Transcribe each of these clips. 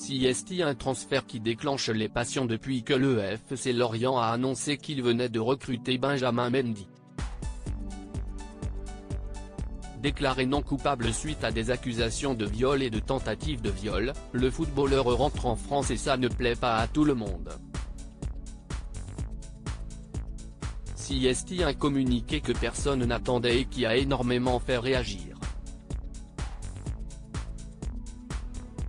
CST, un transfert qui déclenche les passions depuis que le FC Lorient a annoncé qu'il venait de recruter Benjamin Mendy. Déclaré non coupable suite à des accusations de viol et de tentative de viol, le footballeur rentre en France et ça ne plaît pas à tout le monde. CST, un communiqué que personne n'attendait et qui a énormément fait réagir.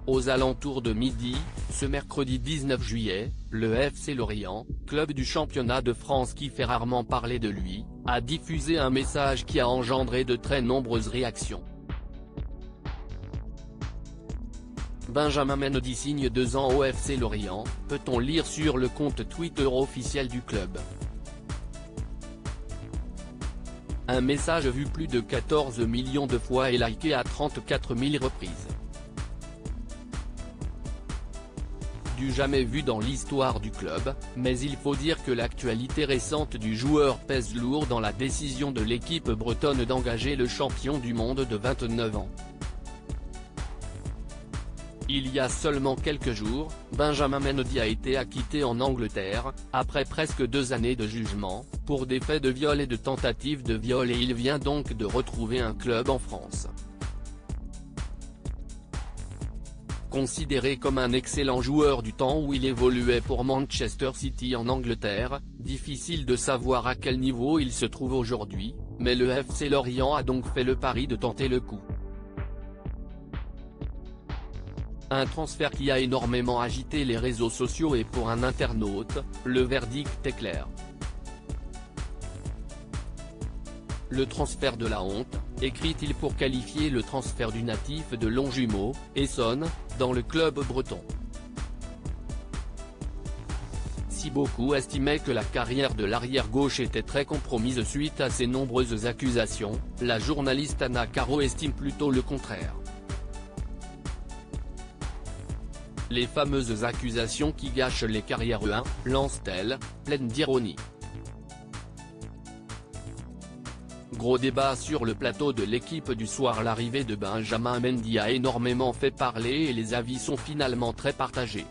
Aux alentours de midi, ce mercredi 19 juillet, le FC Lorient, club du championnat de France qui fait rarement parler de lui, a diffusé un message qui a engendré de très nombreuses réactions. Benjamin Mendy signe 2 ans au FC Lorient, peut-on lire sur le compte Twitter officiel du club. Un message vu plus de 14 millions de fois et liké à 34 000 reprises. Du jamais vu dans l'histoire du club, mais il faut dire que l'actualité récente du joueur pèse lourd dans la décision de l'équipe bretonne d'engager le champion du monde de 29 ans. Il y a seulement quelques jours, Benjamin Mendy a été acquitté en Angleterre, après presque 2 années de jugement, pour des faits de viol et de tentative de viol et il vient donc de retrouver un club en France. Considéré comme un excellent joueur du temps où il évoluait pour Manchester City en Angleterre, difficile de savoir à quel niveau il se trouve aujourd'hui, mais le FC Lorient a donc fait le pari de tenter le coup. Un transfert qui a énormément agité les réseaux sociaux et pour un internaute, le verdict est clair. Le transfert de la honte, écrit-il pour qualifier le transfert du natif de Longjumeau, Essonne, dans le club breton. Si beaucoup estimaient que la carrière de l'arrière-gauche était très compromise suite à ces nombreuses accusations, la journaliste Anna Caro estime plutôt le contraire. Les fameuses accusations qui gâchent les carrières lance-t-elle, pleine d'ironie. Gros débat sur le plateau de l'équipe du soir. L'arrivée de Benjamin Mendy a énormément fait parler et les avis sont finalement très partagés.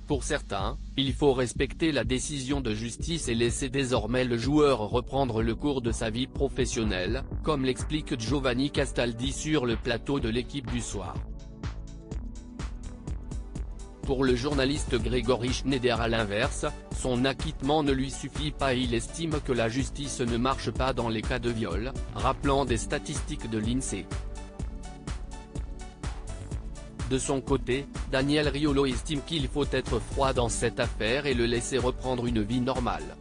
Pour certains, il faut respecter la décision de justice et laisser désormais le joueur reprendre le cours de sa vie professionnelle, comme l'explique Giovanni Castaldi sur le plateau de l'équipe du soir. Pour le journaliste Grégory Schneider à l'inverse, son acquittement ne lui suffit pas et il estime que la justice ne marche pas dans les cas de viol, rappelant des statistiques de l'INSEE. De son côté, Daniel Riolo estime qu'il faut être froid dans cette affaire et le laisser reprendre une vie normale.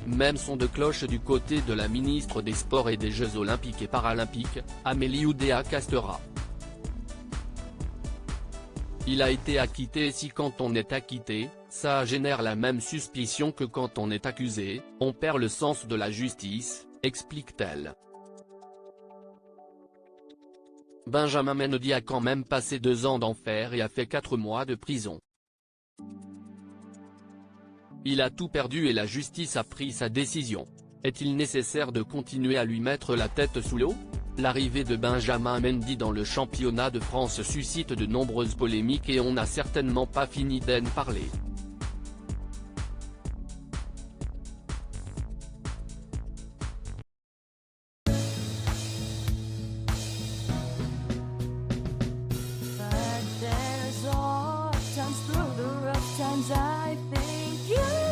Même son de cloche du côté de la ministre des Sports et des Jeux Olympiques et Paralympiques, Amélie Oudéa-Castéra. Il a été acquitté et si quand on est acquitté, ça génère la même suspicion que quand on est accusé, on perd le sens de la justice, explique-t-elle. Benjamin Mendy a quand même passé 2 ans d'enfer et a fait 4 mois de prison. Il a tout perdu et la justice a pris sa décision. Est-il nécessaire de continuer à lui mettre la tête sous l'eau ? L'arrivée de Benjamin Mendy dans le championnat de France suscite de nombreuses polémiques et on n'a certainement pas fini d'en parler. But there's all times through the rough times I think you